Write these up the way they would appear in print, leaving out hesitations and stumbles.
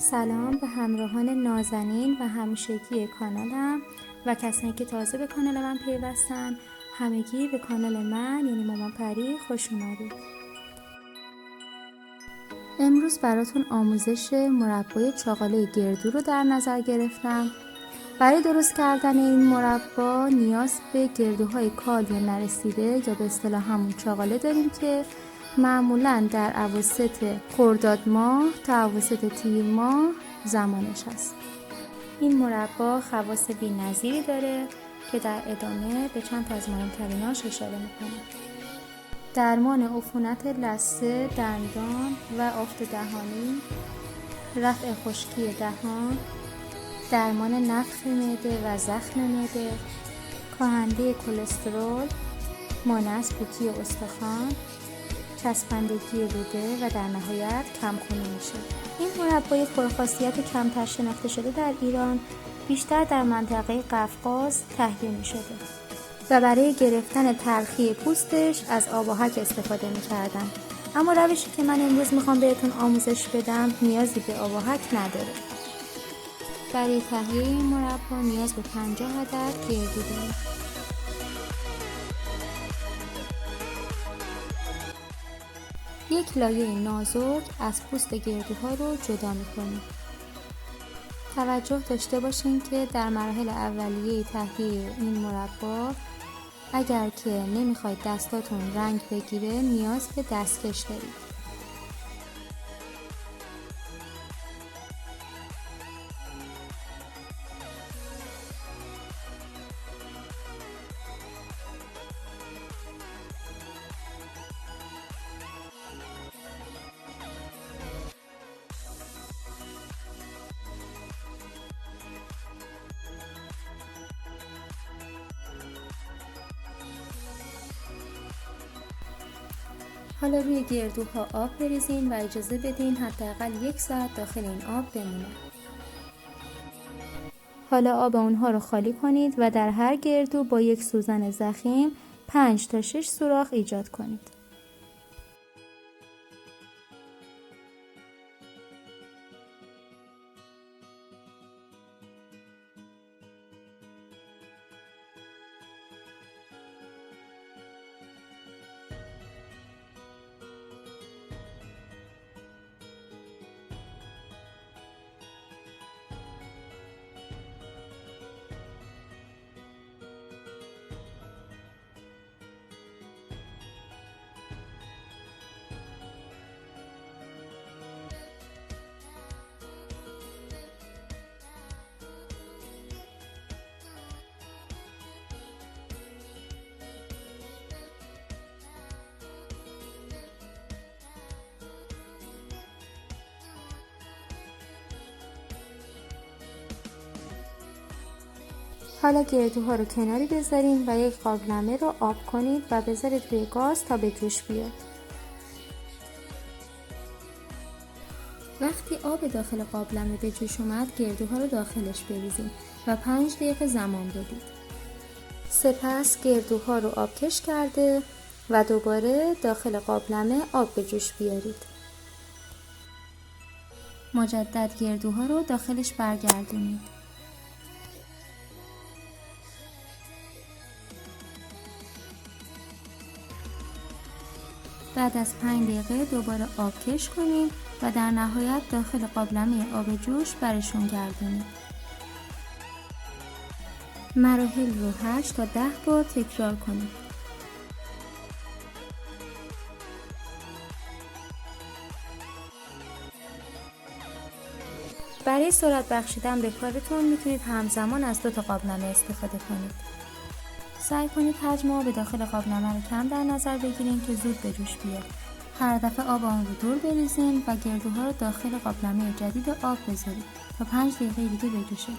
سلام به همراهان نازنین و همیشگی کانالم و کسانی که تازه به کانال من پیوستن. همگی به کانال من یعنی مامان پری خوش اومدید. امروز براتون آموزش مربای چاقاله گردو رو در نظر گرفتم. برای درست کردن این مربا نیاز به گردوهای کال یا نرسیده یا به اصطلاح همون چاقاله داریم که معمولاً در اواسط خرداد ماه تا اواسط تیر ماه زمانش هست. این مربا خواص بی‌نظیری داره که در ادامه به چند تا از مهمتریناش اشاره میکنم. درمان عفونت لثه، دندان و آفت دهانی، رفع خشکی دهان، درمان نفخ معده و زخم معده، کاهنده کلسترول، مانع از پوکی استخوان، چسبندگی روده و در نهایت کمخونی میشه. این مربای پرخاصیت کمتر شناخته شده در ایران بیشتر در منطقه قفقاز تهیه میشده و برای گرفتن تلخی پوستش از آباهک استفاده میکردن. اما روشی که من امروز میخوام بهتون آموزش بدم نیازی به آباهک نداره. برای تهیه این مربا نیاز به 50 عدد گردو داریم. یک لایه نازک از پوست گردوها رو جدا میکنیم. توجه داشته باشین که در مراحل اولیه تهیه این مربا اگر که نمیخواید دستاتون رنگ بگیره نیاز به دستکش دارید. حالا روی گردوها آب بریزین و اجازه بدین حداقل 1 ساعت داخل این آب بمونه. حالا آب اونها رو خالی کنید و در هر گردو با یک سوزن ضخیم 5 تا 6 سوراخ ایجاد کنید. حالا گردوها رو کناری بذارین و یک قابلمه رو آب کنید و بذارید روی گاز تا به جوش بیاد. وقتی آب داخل قابلمه به جوش اومد گردوها رو داخلش بریزید و 5 دقیقه زمان بدید. سپس گردوها رو آبکش کرده و دوباره داخل قابلمه آب به جوش بیارید. مجدد گردوها رو داخلش برگردونید. بعد از 5 دقیقه دوباره آبکش کنید و در نهایت داخل قابلمه آب جوش برشون گردونید. مراحل رو 8 تا 10 بار تکرار کنید. برای سرعت بخشیدن به کارتون میتونید همزمان از 2 تا قابلمه استفاده کنید. سعی کنید حجم آب داخل قابلمه رو کم در نظر بگیرین که زود به جوش بیاد. هر دفعه آب آن رو دور بریزین و گردوها رو داخل قابلمه جدید آب بذارید تا 5 دقیقه دیگه بجوشه.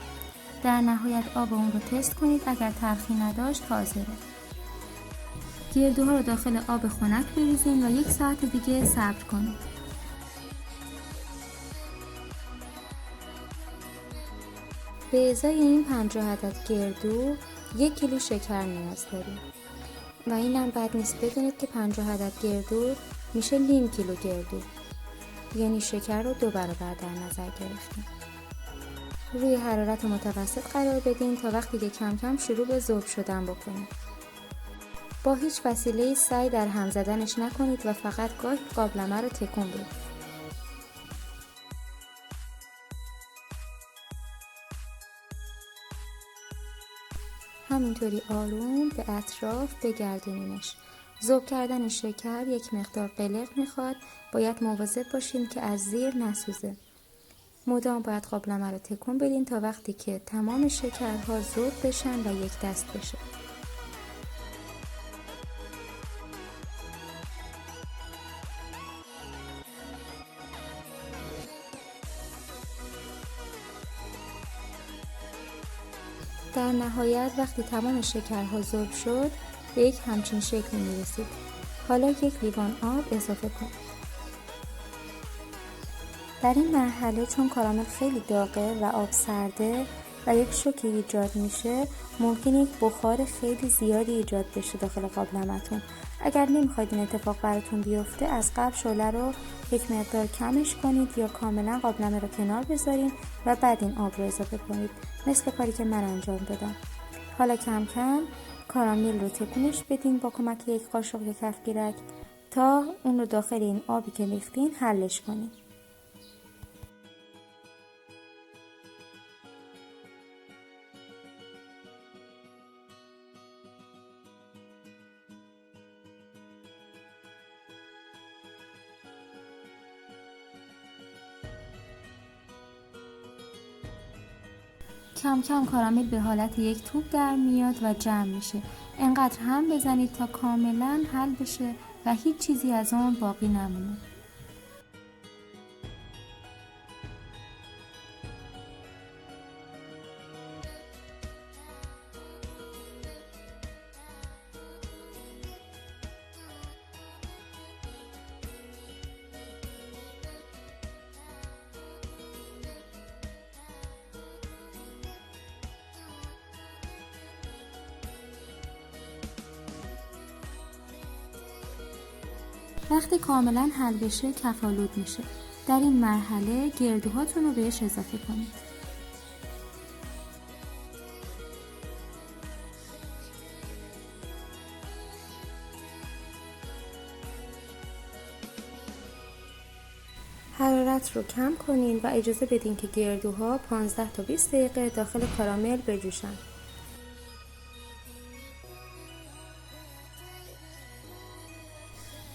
در نهایت آب اون رو تست کنید، اگر تلخی نداشت حاضره. گردوها رو داخل آب خنک بریزین و 1 ساعت دیگه صبر کنید. به ازای این 50 عدد گردو 1 کیلو شکر نیاز داریم و اینم بد نیست بدونید که 50 عدد گردو میشه نیم کیلو گردو. یعنی شکر رو 2 برابر در نظر گرفتیم. روی حرارت متوسط قرار بدین تا وقتی که کم کم شروع به ذوب شدن بکنید. با هیچ وسیله‌ای سعی در هم زدنش نکنید و فقط گاهی قابلمه رو تکون بدید. همینطوری آروم به اطراف بگردونینش. ذوب کردن شکر یک مقدار قلق میخواد، باید مواظب باشین که از زیر نسوزه. مدام باید قابلمه رو تکون بدین تا وقتی که تمام شکرها ذوب بشن و یک دست بشه. در نهایت وقتی تمام شکرها ذوب شد به یک همچین شکلی میرسید. حالا 1 لیوان آب اضافه کنید. در این مرحله چون کارامل خیلی داغه و آب سرده و یک شوکی ایجاد میشه، ممکنه یک بخار خیلی زیادی ایجاد بشه داخل قابلمه‌تون. اگر نمیخواید این اتفاق براتون بیفته، از قبل شعله رو یک مقدار کمش کنید یا کاملا قابلمه رو کنار بذارین و بعد این آب رو اضافه کنید، مثل کاری که من انجام دادم. حالا کم کم کارامل رو تکونش بدین با کمک یک قاشق یا کفگیرک تا اون رو داخل این آبی که ریختین حلش کنید. کم کم کارامل به حالت یک توپ در میاد و جمع میشه. انقدر هم بزنید تا کاملا حل بشه و هیچ چیزی از اون باقی نمونه. وقتی کاملا حل بشه کف‌آلود میشه. در این مرحله گردوهاتون رو بهش اضافه کنید. حرارت رو کم کنین و اجازه بدین که گردوها 15 تا 20 دقیقه داخل کارامل بجوشن.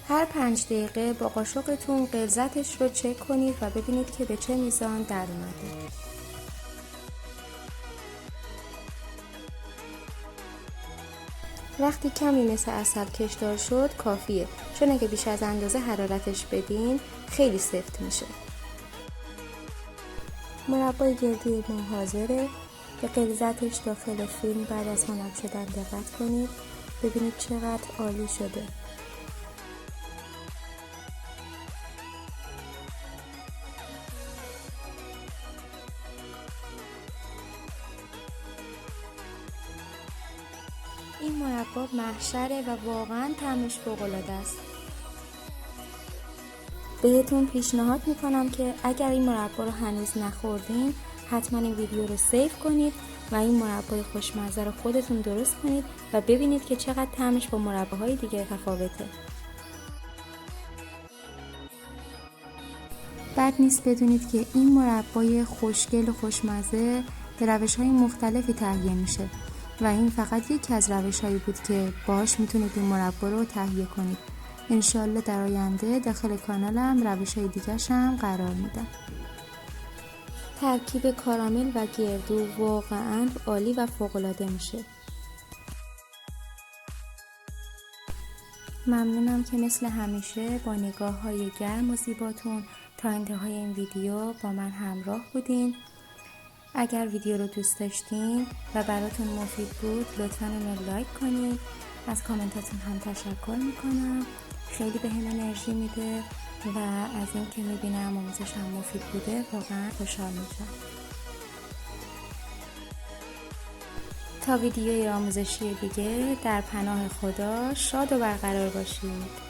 هر 5 دقیقه با قاشقتون غلظتش رو چک کنید و ببینید که به چه میزان در اومده. وقتی کمی مثل عسل کشدار شد کافیه، چون اگه بیش از اندازه حرارتش بدین خیلی سفت میشه. مربای گردوی ما حاضره. به غلظتش داخل فیلم بعد از خنک شدن دقت کنید. ببینید چقدر عالی شده. این مربا محشره و واقعا طعمش فوق‌العاده است. بهتون پیشنهاد میکنم که اگر این مربا رو هنوز نخوردین حتما این ویدیو رو سیو کنید و این مربای خوشمزه رو خودتون درست کنید و ببینید که چقدر طعمش با مرباهای دیگه تفاوته. بد نیست بدونید که این مربای خوشگل و خوشمزه به روش‌های مختلفی تهیه میشه و این فقط یکی از روش‌هایی بود که باهاش میتونید این مربا رو تهیه کنید. انشالله در آینده داخل کانالم روش‌های دیگه‌ش هم قرار میدم. ترکیب کارامل و گردو واقعا عالی و فوق‌العاده میشه. ممنونم که مثل همیشه با نگاه‌های گرم و زیباتون تا انتهای این ویدیو با من همراه بودین. اگر ویدیو رو دوست داشتین و براتون مفید بود لطفاً اون رو لایک کنید. از کامنتاتون هم تشکر میکنم، خیلی به هم انرژی میده و از این که میبینم آموزشم مفید بوده واقعا خوشحال میشم. تا ویدیوی آموزشی دیگه در پناه خدا شاد و برقرار باشید.